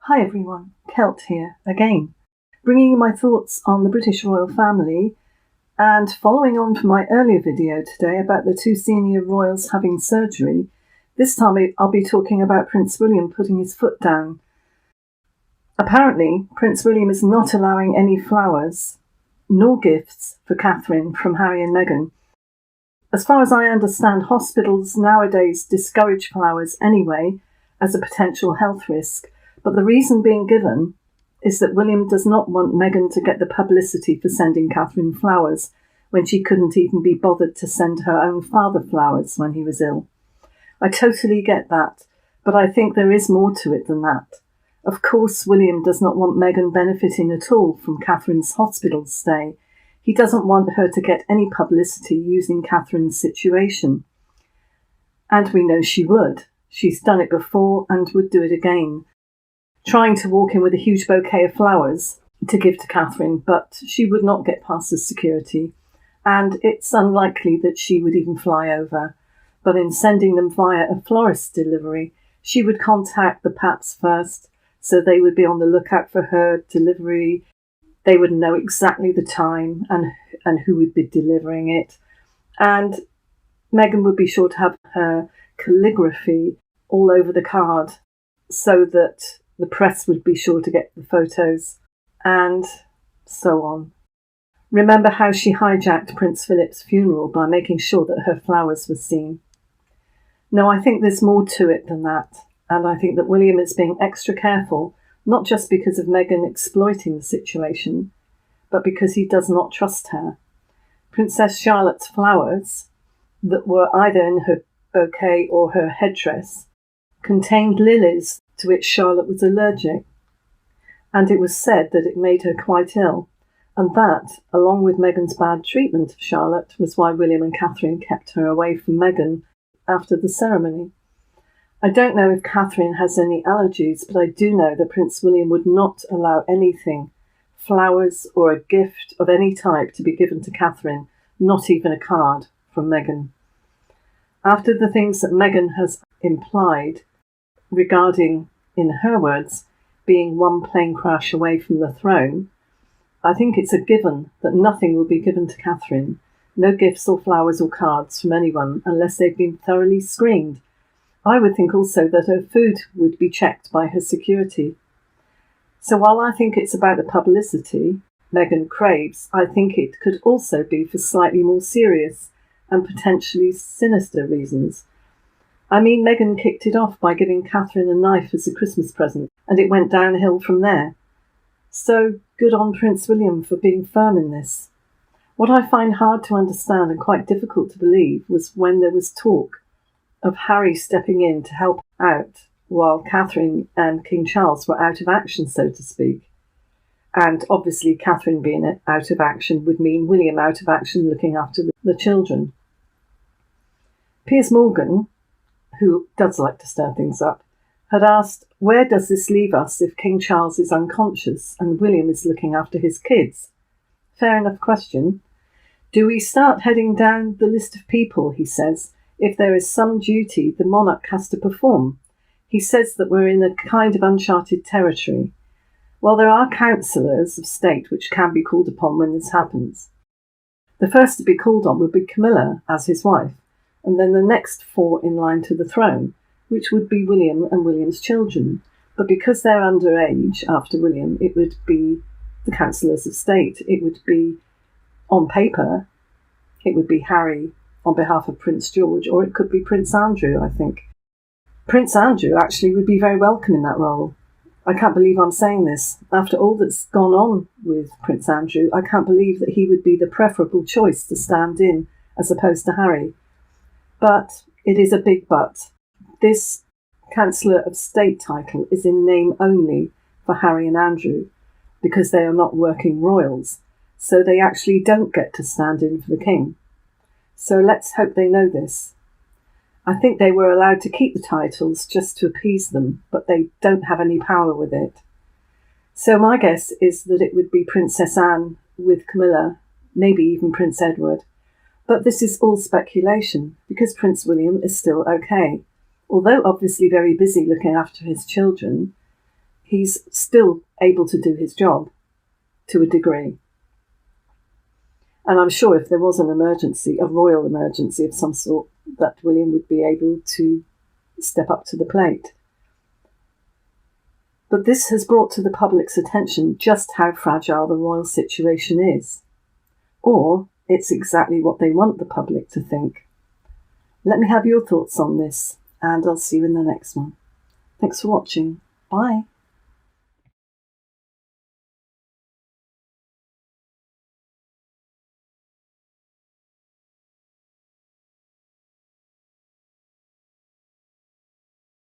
Hi everyone, Kelt here again, bringing you my thoughts on the British royal family and following on from my earlier video today about the two senior royals having surgery. This time I'll be talking about Prince William putting his foot down. Apparently, Prince William is not allowing any flowers nor gifts for Catherine from Harry and Meghan. As far as I understand, hospitals nowadays discourage flowers anyway as a potential health risk. But the reason being given is that William does not want Meghan to get the publicity for sending Catherine flowers when she couldn't even be bothered to send her own father flowers when he was ill. I totally get that, but I think there is more to it than that. Of course, William does not want Meghan benefiting at all from Catherine's hospital stay. He doesn't want her to get any publicity using Catherine's situation. And we know she would. She's done it before and would do it again, trying to walk in with a huge bouquet of flowers to give to Catherine, but she would not get past the security, and it's unlikely that she would even fly over. But in sending them via a florist delivery, she would contact the Paps first, so they would be on the lookout for her delivery. They would know exactly the time and who would be delivering it. And Meghan would be sure to have her calligraphy all over the card so that the press would be sure to get the photos, and so on. Remember how she hijacked Prince Philip's funeral by making sure that her flowers were seen? No, I think there's more to it than that, and I think that William is being extra careful, not just because of Meghan exploiting the situation, but because he does not trust her. Princess Charlotte's flowers, that were either in her bouquet or her headdress, contained lilies to which Charlotte was allergic, and it was said that it made her quite ill, and that, along with Meghan's bad treatment of Charlotte, was why William and Catherine kept her away from Meghan after the ceremony. I don't know if Catherine has any allergies, but I do know that Prince William would not allow anything, flowers or a gift of any type, to be given to Catherine, not even a card from Meghan. After the things that Meghan has implied regarding, in her words, being one plane crash away from the throne, I think it's a given that nothing will be given to Catherine, no gifts or flowers or cards from anyone unless they've been thoroughly screened. I would think also that her food would be checked by her security. So while I think it's about the publicity Meghan craves, I think it could also be for slightly more serious and potentially sinister reasons. I mean, Meghan kicked it off by giving Catherine a knife as a Christmas present, and it went downhill from there. So good on Prince William for being firm in this. What I find hard to understand and quite difficult to believe was when there was talk of Harry stepping in to help out while Catherine and King Charles were out of action, so to speak. And obviously Catherine being out of action would mean William out of action looking after the children. Piers Morgan, who does like to stir things up, had asked, where does this leave us if King Charles is unconscious and William is looking after his kids? Fair enough question. Do we start heading down the list of people, he says, if there is some duty the monarch has to perform? He says that we're in a kind of uncharted territory. Well, there are councillors of state which can be called upon when this happens. The first to be called on would be Camilla as his wife, and then the next four in line to the throne, which would be William and William's children. But because they're underage after William, it would be the councillors of state. It would be, on paper, it would be Harry on behalf of Prince George, or it could be Prince Andrew, I think. Prince Andrew actually would be very welcome in that role. I can't believe I'm saying this. After all that's gone on with Prince Andrew, I can't believe that he would be the preferable choice to stand in as opposed to Harry. But it is a big but. This Chancellor of State title is in name only for Harry and Andrew, because they are not working royals, so they actually don't get to stand in for the king. So let's hope they know this. I think they were allowed to keep the titles just to appease them, but they don't have any power with it. So my guess is that it would be Princess Anne with Camilla, maybe even Prince Edward. But this is all speculation, because Prince William is still okay. Although obviously very busy looking after his children, he's still able to do his job to a degree. And I'm sure if there was an emergency, a royal emergency of some sort, that William would be able to step up to the plate. But this has brought to the public's attention just how fragile the royal situation is. Or it's exactly what they want the public to think. Let me have your thoughts on this, and I'll see you in the next one. Thanks for watching. Bye.